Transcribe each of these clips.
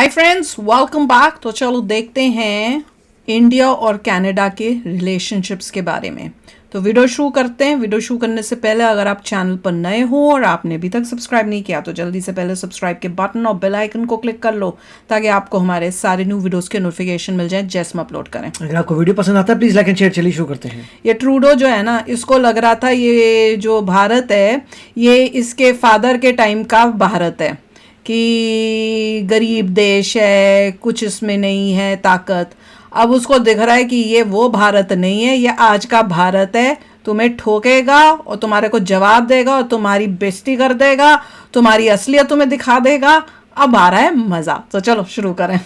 Hi friends, welcome back. तो चलो देखते हैं इंडिया और कनाडा के रिलेशनशिप्स के बारे में। तो वीडियो शुरू करते हैं। वीडियो शुरू करने से पहले अगर आप चैनल पर नए हो और आपने अभी तक सब्सक्राइब नहीं किया तो जल्दी से पहले सब्सक्राइब के बटन और बेल आइकन को क्लिक कर लो ताकि आपको हमारे सारे न्यू वीडियोस के नोटिफिकेशन मिल जाए जैसे हम अपलोड करें। अगर आपको वीडियो पसंद आता है प्लीज लाइक एंड शेयर। चलिए शुरू करते हैं। ये ट्रूडो जो है ना, इसको लग रहा था ये जो भारत है ये इसके फादर के टाइम का भारत है कि गरीब देश है, कुछ इसमें नहीं है ताकत। अब उसको दिख रहा है कि ये वो भारत नहीं है, ये आज का भारत है। तुम्हें ठोकेगा और तुम्हारे को जवाब देगा और तुम्हारी बेइज्जती कर देगा, तुम्हारी असलियत तुम्हें दिखा देगा। अब आ रहा है मजा। तो चलो शुरू करें।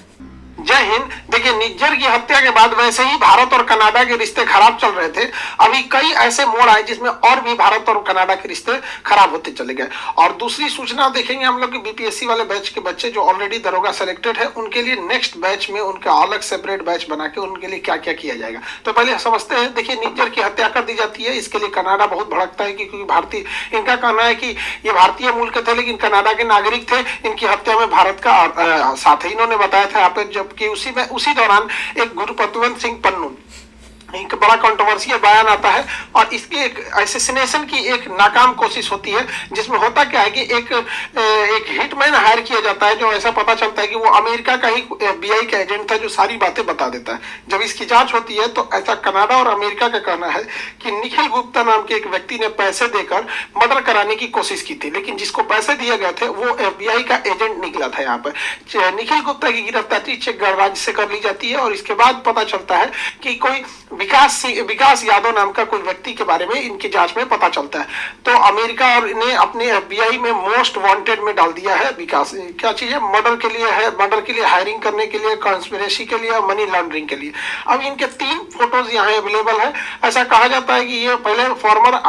जय हिंद। देखिए, निज्जर की हत्या के बाद वैसे ही भारत और कनाडा के रिश्ते खराब चल रहे थे। अभी कई ऐसे मोड़ आए जिसमें और भी भारत और कनाडा के रिश्ते खराब होते चले गए। और दूसरी सूचना देखेंगे हम लोग कि बीपीएससी वाले बैच के बच्चे जो ऑलरेडी दरोगा सेलेक्टेड है उनके लिए नेक्स्ट बैच में उनका अलग सेपरेट बैच बना के उनके लिए क्या क्या किया जाएगा। तो पहले समझते हैं। देखिए, निज्जर की हत्या कर दी जाती है, इसके लिए कनाडा बहुत भड़कता है क्योंकि भारतीय, इनका कहना है कि ये भारतीय मूल के थे लेकिन कनाडा के नागरिक थे। इनकी हत्या में भारत का साथ ही इन्होंने बताया था यहाँ पे, जबकि उसी दौरान एक गुरुपतवंत सिंह पन्नू एक बड़ा कंट्रोवर्शियल बयान आता है और इसकी एक असैसिनेशन की एक नाकाम कोशिश होती है जिसमें होता क्या है कि एक हिटमैन हायर किया जाता है जो ऐसा पता चलता है कि वो अमेरिका का ही FBI का एजेंट था जो सारी बातें बता देता है। जब इसकी जांच होती है तो ऐसा कनाडा और अमेरिका का कहना है कि निखिल गुप्ता नाम के एक व्यक्ति ने पैसे देकर मर्डर कराने की कोशिश की थी, लेकिन जिसको पैसे दिए गए थे वो FBI का एजेंट निकला था। यहाँ पर निखिल गुप्ता की गिरफ्तारी चेक गणराज्य से कर ली जाती है और इसके बाद पता चलता है कि कोई विकास यादव नाम का कोई व्यक्ति के बारे में इनकी जांच में पता चलता है। तो अमेरिका और ने अपने FBI में मोस्ट वांटेड में डाल दिया है विकास। क्या चीज है? मर्डर के लिए है, मर्डर के लिए, हायरिंग करने के लिए, कॉन्स्पिरेसी के लिए, मनी लॉन्ड्रिंग के लिए। अब इनके 3 फोटोज यहाँ अवेलेबल है। ऐसा कहा जाता है कि ये पहले फॉर्मर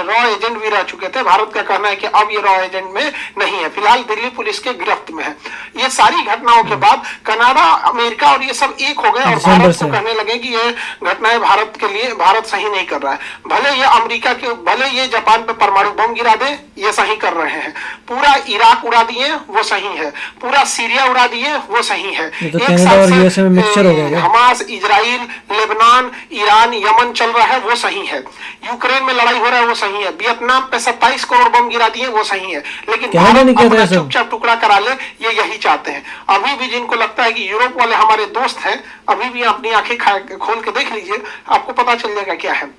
रॉ एजेंट भी रह चुके थे। भारत का कहना है कि अब ये रॉ एजेंट में नहीं है, फिलहाल दिल्ली पुलिस के गिरफ्त में है। ये सारी घटनाओं के बाद कनाडा, अमेरिका और ये सब एक हो गए और भारत को कहने लगे कि ये घटनाएं भारत के लिए, भारत सही नहीं कर रहा है। भले ये अमेरिका के, भले ये जापान पे परमाणु बम गिरा दे, ये सही कर रहे हैं। पूरा इराक उड़ा दिए, वो सही है। पूरा सीरिया उड़ा दिए, वो सही है। तो एक साल से Hamas, Israel, Lebanon, Iran, Yemen चल रहा है, वो सही है। यूक्रेन में लड़ाई हो रहा है, वो सही है। वियतनाम पे 27 करोड़ बम गिरा दिए, वो सही है। लेकिन भारत चुपचाप टुकड़ा करा ले, ये यही चाहते हैं। अभी भी जिनको लगता है कि यूरोप वाले हमारे दोस्त हैं, अभी भी अपनी आंखें खोल के देख लीजिए, आपको पता चल जाएगा क्या है।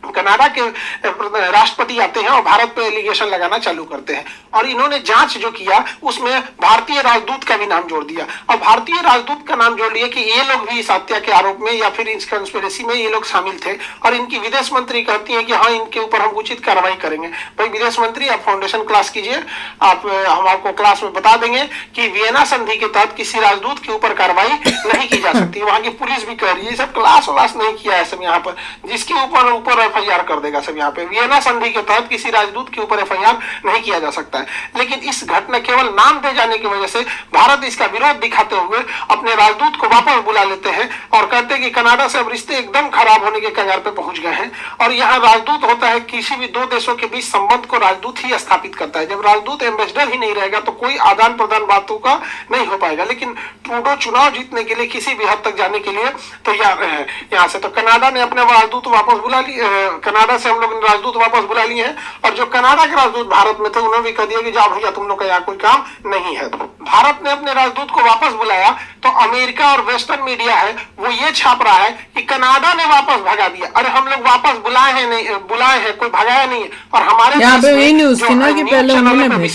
कनाडा के राष्ट्रपति आते हैं और भारत पे एलिगेशन लगाना चालू करते हैं और इन्होंने जांच जो किया उसमें भारतीय राजदूत का भी नाम जोड़ दिया और भारतीय राजदूत का नाम जोड़ लिया कि ये लोग भी इस हत्या के आरोप में या फिर इस कंस्पिरेसी में ये लोग शामिल थे। और इनकी विदेश मंत्री कहती है कि हाँ, इनके ऊपर हम उचित कार्रवाई करेंगे। भाई विदेश मंत्री, आप फाउंडेशन क्लास कीजिए, हम आपको क्लास में बता देंगे कि वियना संधि के तहत किसी राजदूत के ऊपर कार्रवाई नहीं की जा सकती। वहां की पुलिस भी कह रही है सब क्लास व्लास नहीं किया है सब यहाँ पर, जिसके ऊपर FIR कर देगा सब। यहाँ पे वियना संधि के तहत किसी राजदूत के ऊपर FIR नहीं किया जा सकता है। लेकिन इस घटना, केवल नाम दे जाने की वजह से भारत इसका विरोध दिखाते हुए अपने राजदूत को वापस बुला लेते हैं और कहते हैं कि कनाडा से अब रिश्ते एकदम खराब होने के कगार पे पहुंच गए हैं। और यहाँ राजदूत होता है, किसी भी 2 देशों के बीच संबंध को राजदूत ही स्थापित करता है। जब राजदूत एम्बेसडर ही नहीं रहेगा तो कोई आदान प्रदान बातों का नहीं हो पाएगा। लेकिन ट्रूडो चुनाव जीतने के लिए किसी भी हद तक जाने के लिए तैयार है यहाँ से। तो कनाडा ने अपने राजदूत वापस बुला लिए, कनाडा से हम लोग राजदूत वापस बुला लिए हैं और जो कनाडा के राजदूत भारत में थे उन्होंने भी कह दिया कि जाओ भैया, तुम लोग का यहाँ कोई काम नहीं है। भारत ने अपने राजदूत को वापस बुलाया तो अमेरिका और वेस्टर्न मीडिया है वो ये छाप रहा है कि कनाडा ने वापस भगा दिया। अरे हम लोग वापस बुलाए हैं, कोई भगाया नहीं है। और हमारे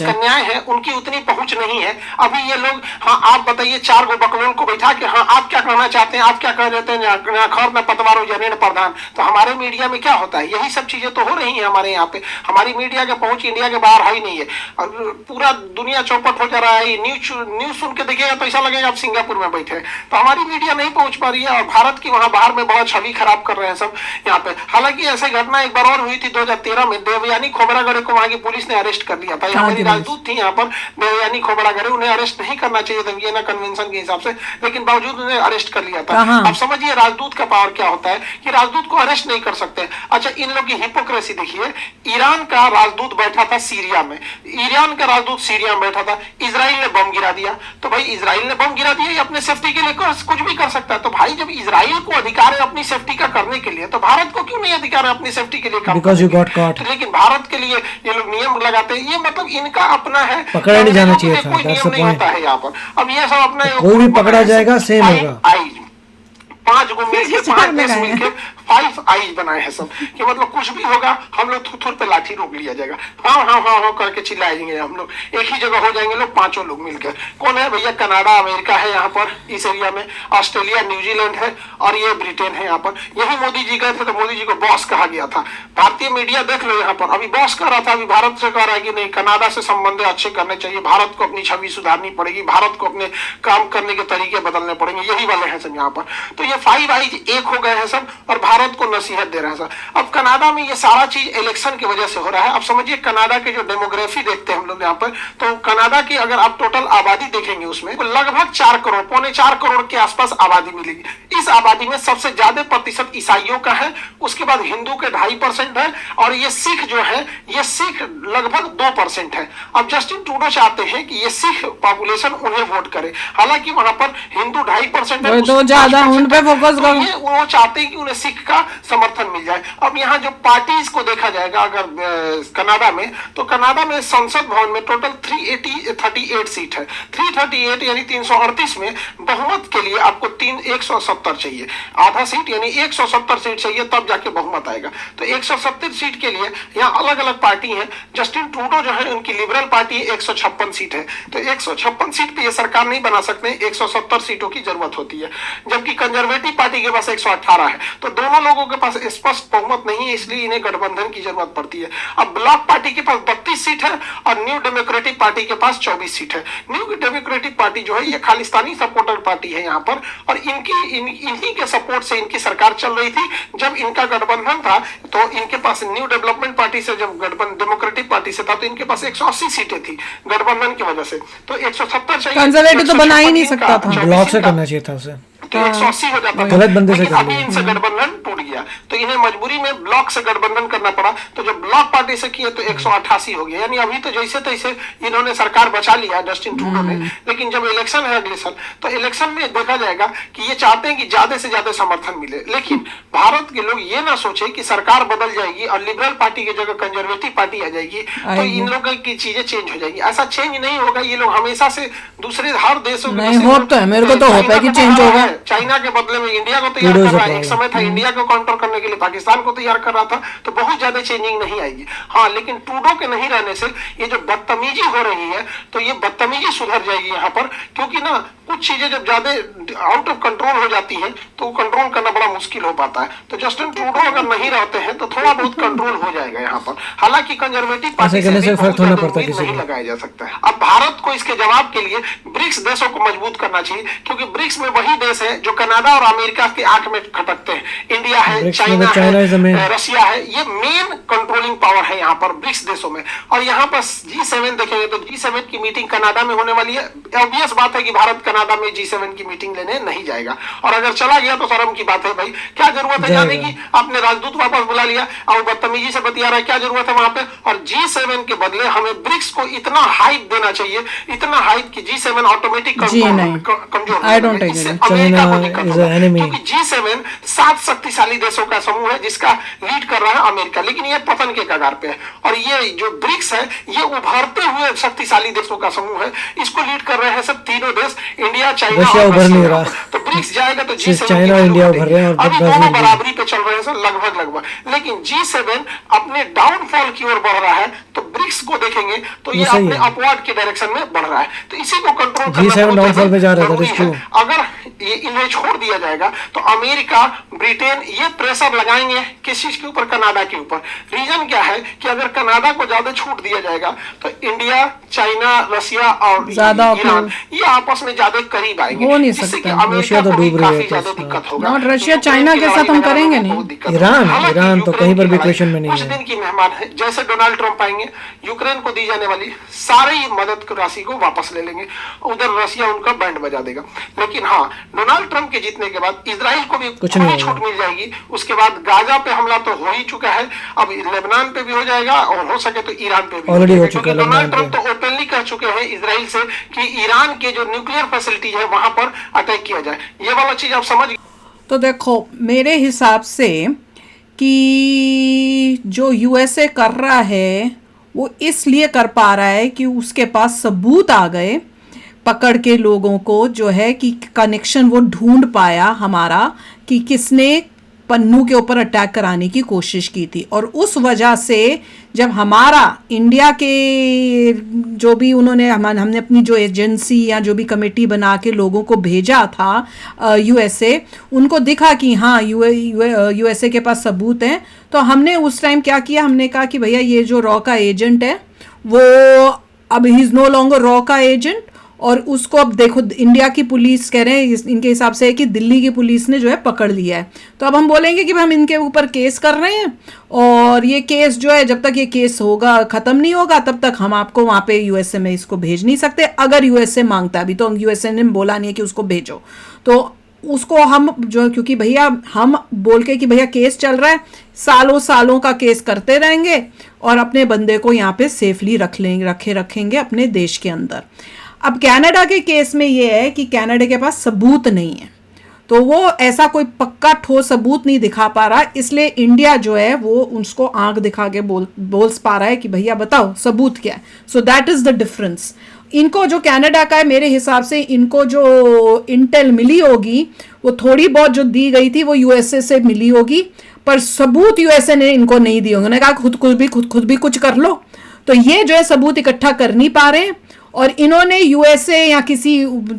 कन्याएं हैं उनकी उतनी पहुंच नहीं है। अभी ये लोग, हाँ आप बताइए, 4 गो बकलोल को बैठा के, हाँ आप क्या कहना चाहते हैं, आप क्या कह देते हैं, खौर न पतवारो जनेन प्रधान। तो हमारे मीडिया में क्या होता है, यही सब चीजें तो हो रही है हमारे यहाँ पे। हमारी मीडिया का पहुंच इंडिया के बाहर है ही नहीं है और पूरा दुनिया चौपट हो जा रहा है। न्यूज सुन के देखिएगा तो ऐसा लगेगा आप सिंगापुर में बैठे हैं, तो हमारी मीडिया नहीं पहुंच पा रही है और भारत की वहां बाहर में बहुत छवि खराब कर रहे हैं सब यहाँ पे। हालांकि ऐसे घटना एक बार और हुई थी 2013 में, देवयानी खोबरागड़े को वहां की पुलिस ने अरेस्ट कर लिया था। हमारी राजदूत थी यहाँ पर देवयानी खोबरागड़े, उन्हें अरेस्ट नहीं करना चाहिए था वियना कन्वेंशन के हिसाब से, लेकिन बावजूद उन्हें अरेस्ट कर लिया था। अब समझिए राजदूत का पावर क्या होता है कि राजदूत को अरेस्ट नहीं कर सकते। अच्छा, इन लोग की हिपोक्रेसी देखिए, ईरान का राजदूत बैठा था सीरिया में, ईरान का राजदूत सीरिया में बैठा था, इजराइल ने बम गिरा दिया। तो भाई इजराइल ने बम गिरा दिया, ये अपने सेफ्टी के लिए कुछ भी कर सकता है। तो भाई जब इजराइल को अधिकार है अपनी सेफ्टी का करने के लिए, तो भारत को क्यों नहीं अधिकार है अपनी सेफ्टी के लिए काम Because you got caught. तो लेकिन भारत के लिए ये लोग नियम लगाते हैं, ये मतलब इनका अपना है, पकड़ा नहीं जाना चाहिए था, कोई that's नियम the नहीं point. होता है यहाँ पर। अब ये सब अपना कोई भी पकड़ा जाएगा सेम होगा। 5 गो मिलकर 5 देश मिलकर 5 आईज बनाए हैं सब, कि मतलब कुछ भी होगा हम लोग थुथुर पे लाठी रोक लिया जाएगा, हाँ हाँ हाँ हाँ करके चिल्लाएंगे हम लोग, एक ही जगह हो जाएंगे लोग, 5 लोग मिलकर। कौन है भैया? कनाडा, अमेरिका है यहाँ पर इस एरिया में, ऑस्ट्रेलिया, न्यूजीलैंड है और ये ब्रिटेन है यहाँ पर। यही मोदी जी गए थे तो मोदी जी को बॉस कहा गया था। भारतीय मीडिया देख लो यहाँ पर, अभी बॉस कह रहा था, अभी भारत से कह रहा है कि नहीं, कनाडा से संबंध अच्छे करने चाहिए, भारत को अपनी छवि सुधारनी पड़ेगी, भारत को अपने काम करने के तरीके बदलने पड़ेंगे, यही वाले हैं सब यहाँ पर। तो ये 5 आईज एक हो गए हैं सब और भारत को नसीहत दे रहे हैं सब। अब कनाडा में ये सारा चीज इलेक्शन की वजह से हो रहा है। अब समझिए कनाडा के जो डेमोग्राफी देखते हैं हम लोग यहाँ पर, तो कनाडा की अगर आप टोटल आबादी देखेंगे उसमें तो लगभग 4 करोड़, 3.25 करोड़ के आसपास आबादी मिलेगी। इस आबादी में सबसे ज्यादा प्रतिशत ईसाइयों का है, उसके बाद हिंदू के 2.5% है और ये सिख जो है, ये सिख लगभग 2% है। अब जस्टिन ट्रूडो चाहते हैं कि ये सिख पॉपुलेशन उन्हें वोट करे, हालांकि वहां पर हिंदू 2.5% है, तो ज्यादा उन पे फोकस तो करो। ये वो चाहते हैं कि उन्हें सिख का समर्थन मिल जाए। अब यहाँ जो पार्टीज को देखा जाएगा अगर कनाडा में, तो कनाडा में संसद भवन में टोटल 338 सीट है। 338 यानी 338 में बहुमत के लिए आपको 170 चाहिए, आधा सीट यानी 170 सीट चाहिए, तब जाके बहुमत आएगा। तो 170 सीट के लिए यहाँ अलग अलग पार्टी है। जस्टिन ट्रूडो जो है उनकी लिबरल पार्टी 156 सीट है, तो 156 सीट पे ये सरकार नहीं बना सकते, 170 सीटों की जरूरत होती है। जबकि कंजर्वेटिव पार्टी के पास 118 है, तो दोनों लोगों के पास स्पष्ट बहुमत नहीं है, इसलिए इन्हें गठबंधन की जरूरत पड़ती है। अब ब्लॉक पार्टी के पास 32 सीट है और न्यू डेमोक्रेटिक पार्टी के पास 24 सीट है। न्यू डेमोक्रेटिक पार्टी जो है ये खालिस्तानी सपोर्टर पार्टी है यहाँ पर, और इन्हीं के सपोर्ट से इनकी सरकार चल रही थी। जब इनका गठबंधन था तो इनके पास न्यू डेवलपमेंट पार्टी से, जब गठबंधन डेमोक्रेटिक पार्टी से था तो इनके पास 180 सीटें थी गठबंधन की वजह से, तो 170 चाहिए। कंजर्वेटिव तो बना ही नहीं सकता था, ब्लॉक से करना चाहिए था उसे, तो 180 हो जाता था, गलत बंदे से कर अभी लिया। इनसे गठबंधन टूट गया तो इन्हें मजबूरी में ब्लॉक से गठबंधन करना पड़ा। तो जब ब्लॉक पार्टी से किए तो 188 हो गया, यानी अभी तो जैसे तैसे इन्होंने सरकार बचा लिया जस्टिन ट्रूडो ने। लेकिन जब इलेक्शन है अगले साल, तो इलेक्शन में देखा जाएगा कि ये चाहते हैं कि ज्यादा से ज्यादा समर्थन मिले। लेकिन भारत के लोग ये ना सोचे कि सरकार बदल जाएगी और लिबरल पार्टी की जगह कंजर्वेटिव पार्टी आ जाएगी तो इन लोगों की चीजें चेंज हो जाएगी। ऐसा चेंज नहीं होगा। ये लोग हमेशा से दूसरे हर देशों नहीं, होप तो है, मेरे को तो होप है कि चेंज होगा। चाइना के बदले में इंडिया को तैयार कर रहा है, एक समय था इंडिया को काउंटर करने के लिए पाकिस्तान को तैयार कर रहा था, तो बहुत ज्यादा चेंजिंग नहीं आएगी। हाँ, लेकिन ट्रूडो के नहीं रहने से ये जो बदतमीजी हो रही है, तो ये बदतमीजी सुधर जाएगी यहाँ पर, क्योंकि ना कुछ चीजें जब ज्यादा आउट ऑफ कंट्रोल हो जाती हैं तो कंट्रोल करना बड़ा मुश्किल हो पाता है। तो जस्टिन ट्रूडो अगर नहीं रहते हैं तो थोड़ा बहुत कंट्रोल हो जाएगा यहाँ पर। हालांकि कंजर्वेटिव पार्टी से भी बहुत ज्यादा उम्मीद नहीं लगाया जा सकता है। अब भारत को इसके जवाब के लिए ब्रिक्स देशों को मजबूत करना चाहिए, क्योंकि ब्रिक्स में वही देश है जो कनाडा और अमेरिका की आंख में खटकते हैं। इंडिया है, चाइना है, रशिया है, ये मेन कंट्रोलिंग पावर है यहाँ पर ब्रिक्स देशों में। और यहाँ पर G7 देखेंगे तो G7 की मीटिंग कनाडा में होने वाली है। ऑब्वियस बात है कि भारत कनाडा में G7 की मीटिंग लेने नहीं जाएगा, और अगर चला गया तो शर्म की बात है भाई, क्या जरूरत है जाने की? आपने राजदूत वापस बुला लिया और बदतमीजी से बतिया रहा है, क्या जरूरत है वहां पे? और G7 के बदले हमें ब्रिक्स को इतना हाइप देना चाहिए, इतना हाइप कि G7 ऑटोमेटिक कमजोर, अमेरिका को दिक्कत होगा, क्योंकि G7 7 शक्तिशाली देशों का समूह है जिसका लीड कर रहा है अमेरिका, लेकिन ये पतन के कगार पे है। और ये जो ब्रिक्स है ये उभरते हुए शक्तिशाली देशों का समूह है, इसको लीड कर रहे हैं सब तीनों देश, इंडिया, चाइना और रशिया। तो ब्रिक्स जाएगा तो सिर्फ G7 चाइना और इंडिया उभर रहे हैं और अभी ब्राजील दोनों भी। बराबरी पे चल रहे हैं सर, लगभग, लेकिन G7 अपने डाउनफॉल की ओर बढ़ रहा है, तो ब्रिक्स को देखेंगे तो ये सही अपने है। अपवर्ड की डायरेक्शन में बढ़ रहा है, तो इसी को कंट्रोल करना G7 बहुत डाउनफॉल पे जा रहा है, जरूरी that is है। true। अगर ये इन्हें छोड़ दिया जाएगा तो अमेरिका, ब्रिटेन ये प्रेशर लगाएंगे किस चीज के ऊपर, कनाडा के ऊपर। रीजन क्या है कि अगर कनाडा को ज्यादा छूट दिया जाएगा तो इंडिया, चाइना, रशिया और ज्यादा ईरान ये आपस में ज्यादा करीब आएंगे, हो नहीं जिससे कि सकता। अमेरिका रशिया तो को भी डूब रही है, काफी तो ज्यादा इसमें। दिक्कत होगा। नॉट रशिया, यूक्रेन चाइना की के लड़ाई साथ हम में करेंगे बहुत नहीं। दिक्कत ईरान होगा। हालांकि ईरान तो यूक्रेन कहीं पर की भी लड़ाई क्वेश्चन में नहीं कुछ है। दिन की मेहमान है, जैसे डोनाल्ड ट्रंप आएंगे यूक्रेन को दी जाने वाली सारी मदद की राशि को वापस ले लेंगे, उधर रशिया उनका बैंड बजा देगा। लेकिन हाँ, डोनाल्ड ट्रंप के जीतने के बाद इजराइल को भी कुछ नहीं पूरी छूट मिल जाएगी। उसके बाद गाजा पे हमला तो हो ही चुका है, अब लेबनान पे भी हो जाएगा और हो सके तो ईरान पे भी Already हो जाएगा, चुका है क्योंकि डोनाल्ड लेबनान ट्रंप तो ओपनली कह चुके हैं इजराइल से कि ईरान के जो न्यूक्लियर फैसिलिटी है वहां पर अटैक किया जाए। ये वाला चीज आप समझ। तो देखो मेरे हिसाब से कि जो यूएसए कर रहा है वो इसलिए कर पा रहा है कि उसके पास सबूत आ गए पकड़ के लोगों को, जो है कि कनेक्शन वो ढूंढ पाया हमारा कि किसने पन्नू के ऊपर अटैक कराने की कोशिश की थी। और उस वजह से जब हमारा इंडिया के जो भी उन्होंने हमने अपनी जो एजेंसी या जो भी कमेटी बना के लोगों को भेजा था यूएसए, उनको दिखा कि हाँ यूएसए के पास सबूत हैं, तो हमने उस टाइम क्या किया, हमने कहा कि भैया ये जो रॉ का एजेंट है वो अब ही इज़ नो लॉन्गर रॉ का एजेंट, और उसको अब देखो इंडिया की पुलिस कह रहे हैं इनके हिसाब से है कि दिल्ली की पुलिस ने जो है पकड़ लिया है। तो अब हम बोलेंगे कि हम इनके ऊपर केस कर रहे हैं और ये केस जो है जब तक ये केस होगा ख़त्म नहीं होगा तब तक हम आपको वहाँ पे यूएसए में इसको भेज नहीं सकते। अगर यूएसए मांगता है, अभी तो यूएसए ने बोला नहीं है कि उसको भेजो, तो उसको हम जो, क्योंकि भैया हम बोल के कि भैया केस चल रहा है, सालों सालों का केस करते रहेंगे और अपने बंदे को यहाँ पे सेफली रखेंगे अपने देश के अंदर। अब कनाडा के केस में ये है कि कनाडा के पास सबूत नहीं है, तो वो ऐसा कोई पक्का ठोस सबूत नहीं दिखा पा रहा, इसलिए इंडिया जो है वो उसको आंख दिखा के बोल पा रहा है कि भैया बताओ सबूत क्या है। So that is the difference. इनको जो कनाडा का है, मेरे हिसाब से इनको जो इंटेल मिली होगी वो थोड़ी बहुत जो दी गई थी वो यूएसए से मिली होगी, पर सबूत यूएसए ने इनको नहीं दिए होंगे। उन्होंने कहा खुद भी कुछ कर लो, तो ये जो है सबूत इकट्ठा कर नहीं पा रहे हैं। और इन्होंने यूएसए या किसी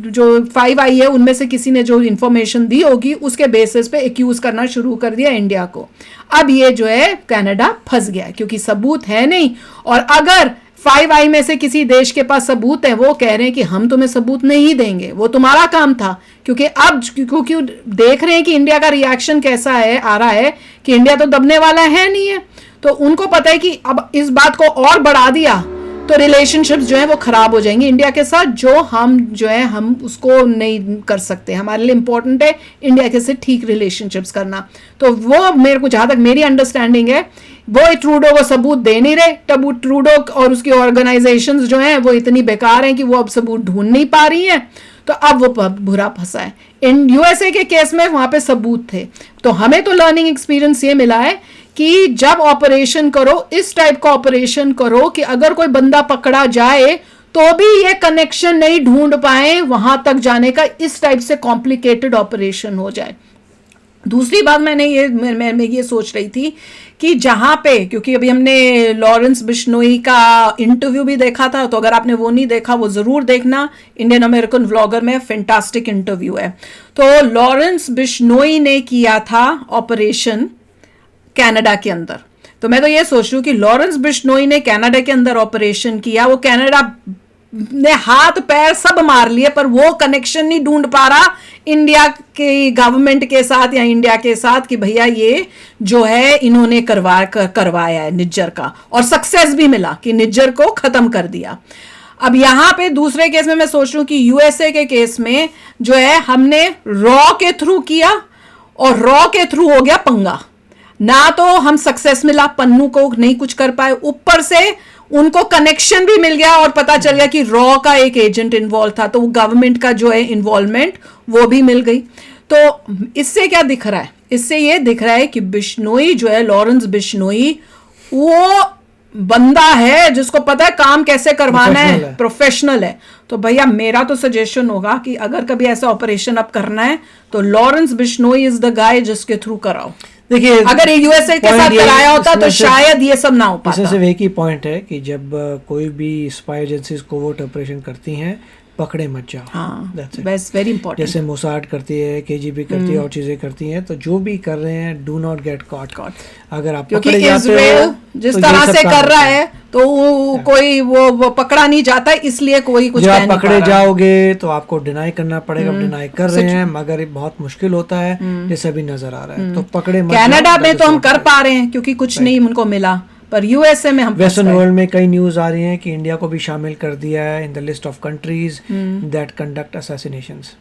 जो 5 आई है उनमें से किसी ने जो इन्फॉर्मेशन दी होगी उसके बेसिस पे एक्यूज करना शुरू कर दिया इंडिया को। अब ये जो है कनाडा फंस गया क्योंकि सबूत है नहीं, और अगर 5 आई में से किसी देश के पास सबूत है, वो कह रहे हैं कि हम तुम्हें सबूत नहीं देंगे, वो तुम्हारा काम था। क्योंकि अब क्योंकि देख रहे हैं कि इंडिया का रिएक्शन कैसा है, आ रहा है कि इंडिया तो दबने वाला है नहीं है, तो उनको पता है कि अब इस बात को और बढ़ा दिया तो रिलेशनशिप्स जो है वो खराब हो जाएंगे इंडिया के साथ, जो है हम उसको नहीं कर सकते। हमारे लिए इंपॉर्टेंट है इंडिया के साथ ठीक रिलेशनशिप्स करना। तो वो मेरे को जहाँ तक मेरी अंडरस्टैंडिंग है वो ट्रूडो को सबूत दे नहीं रहे। तब ट्रूडो और उसकी ऑर्गेनाइजेशंस जो हैं वो इतनी बेकार हैं कि वो अब सबूत ढूंढ नहीं पा रही हैं, तो अब वो बुरा फंसा है। इन यूएसए के केस में वहाँ पे सबूत थे, तो हमें तो लर्निंग एक्सपीरियंस ये मिला है कि जब ऑपरेशन करो इस टाइप का ऑपरेशन करो कि अगर कोई बंदा पकड़ा जाए तो भी ये कनेक्शन नहीं ढूंढ पाए वहां तक जाने का, इस टाइप से कॉम्प्लिकेटेड ऑपरेशन हो जाए। दूसरी बात मैं ये सोच रही थी कि जहाँ पे, क्योंकि अभी हमने लॉरेंस बिश्नोई का इंटरव्यू भी देखा था, तो अगर आपने वो नहीं देखा वो ज़रूर देखना, इंडियन अमेरिकन व्लॉगर में फैंटास्टिक इंटरव्यू है। तो लॉरेंस बिश्नोई ने किया था ऑपरेशन कनाडा के अंदर, तो मैं तो ये सोच रही हूँ कि लॉरेंस बिश्नोई ने कनाडा के अंदर ऑपरेशन किया, वो कनाडा ने हाथ पैर सब मार लिए पर वो कनेक्शन नहीं ढूंढ पा रहा इंडिया के गवर्नमेंट के साथ या इंडिया के साथ कि भैया ये जो है इन्होंने करवाया है निज्जर का, और सक्सेस भी मिला कि निज्जर को खत्म कर दिया। अब यहाँ पे दूसरे केस में मैं सोच रही हूँ कि यूएसए के केस में जो है हमने रॉ के थ्रू किया और रॉ के थ्रू हो गया पंगा, ना तो हम सक्सेस मिला, पन्नू को नहीं कुछ कर पाए, ऊपर से उनको कनेक्शन भी मिल गया और पता चल गया कि रॉ का एक एजेंट इन्वॉल्व था, तो वो गवर्नमेंट का जो है इन्वॉल्वमेंट वो भी मिल गई। तो इससे क्या दिख रहा है, इससे ये दिख रहा है कि बिश्नोई जो है लॉरेंस बिश्नोई वो बंदा है जिसको पता है काम कैसे करवाना Professional है, है। प्रोफेशनल है, तो भैया मेरा तो सजेशन होगा कि अगर कभी ऐसा ऑपरेशन अब करना है तो Lawrence Bishnoi is the guy जिसके थ्रू कराओ। देखिए, अगर यूएसए के point साथ ये- कराया होता तो इसमें सिर्फ- शायद ये सब ना हो इसमें पाता। सिर्फ एक ही पॉइंट है कि जब कोई भी स्पाई एजेंसीज कोवर्ट ऑपरेशन करती हैं, पकड़े मत जाओ। हाँ, That's it. बस वेरी इंपॉर्टेंट। जैसे मोसाड करती है, केजीबी करती है और चीजें करती हैं, तो जो भी कर रहे हैं डू नॉट गेट कॉट। अगर आप क्योंकि पकड़े जाते इजराइल हो जिस तो ये तरह सब से काम कर रहा होता है तो कोई वो पकड़ा नहीं जाता, इसलिए कोई कुछ जब कह आप नहीं पकड़े पा रहा। जाओगे तो आपको डिनाई करना पड़ेगा, डिनाई कर रहे हैं मगर ये बहुत मुश्किल होता है, जैसे अभी नजर आ रहा है। तो पकड़े मत कनाडा जाओ, में that तो is हम what कर it is. पा रहे हैं क्योंकि कुछ नहीं उनको मिला, पर यूएसए में हम फंस वेस्टर्न गए। वर्ल्ड में कई न्यूज आ रही हैं कि इंडिया को भी शामिल कर दिया है in the list of countries that conduct assassinations.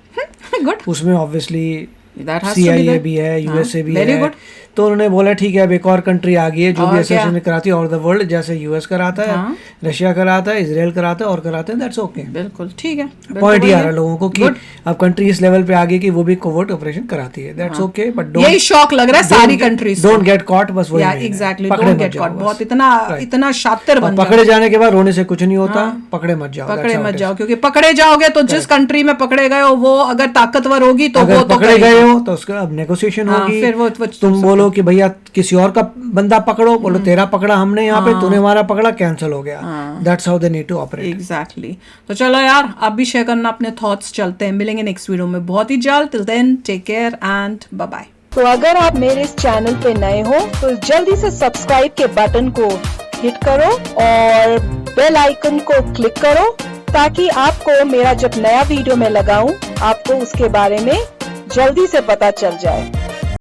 Good, उसमें obviously That has to be CIA there. भी है, यूएसए भी very है। good. तो उन्होंने बोला ठीक है अब एक और कंट्री आ गई है जो और भी क्या? असैसिनेशन कराती है और द वर्ल्ड, जैसे यूएस कराता है, हाँ। रशिया कराता है, इजराइल कराता है और कराते हैं, दैट्स ओके। बिल्कुल ठीक है। पॉइंट ये आ रहा है लोगों को कि Good. अब कंट्री इस लेवल पे आ गई कि वो भी कोवर्ट ऑपरेशन कराती है, दैट्स ओके, बट यही शौक लग रहा है सारी कंट्रीज डोंट गेट कॉट, बस वही या main है। एग्जैक्टली, पकड़े डोंट मत गेट जाओ कॉट। बस। बहुत इतना शातिर और बन जाओ। पकड़े जाने के बाद रोने से कुछ नहीं होता, पकड़े मत जाओ, पकड़े that's how मत it is. जाओ, क्योंकि पकड़े जाओगे तो जिस कंट्री में पकड़े गए हो वो अगर ताकतवर होगी तो अगर वो तो पकड़े करेगी। गए हो तो उसका अब नेगोशिएशन हाँ, होगी, फिर वो तुम बोलो कि भैया किसी और का बंदा पकड़ो, बोलो तेरा पकड़ा हमने यहाँ पे, तूने हमारा पकड़ा, कैंसिल हो गया। That's how they need to operate. Exactly. तो चलो यार, आप भी शेयर करना अपने थॉट्स। चलते हैं, मिलेंगे नेक्स्ट वीडियो में बहुत ही जल्द। Till then take care and bye bye. तो अगर आप मेरे इस चैनल पे नए हो तो जल्दी से सब्सक्राइब के बटन को हिट करो और बेल आइकन को क्लिक करो ताकि आपको मेरा जब नया वीडियो मैं लगाऊं आपको उसके बारे में जल्दी से पता चल जाए।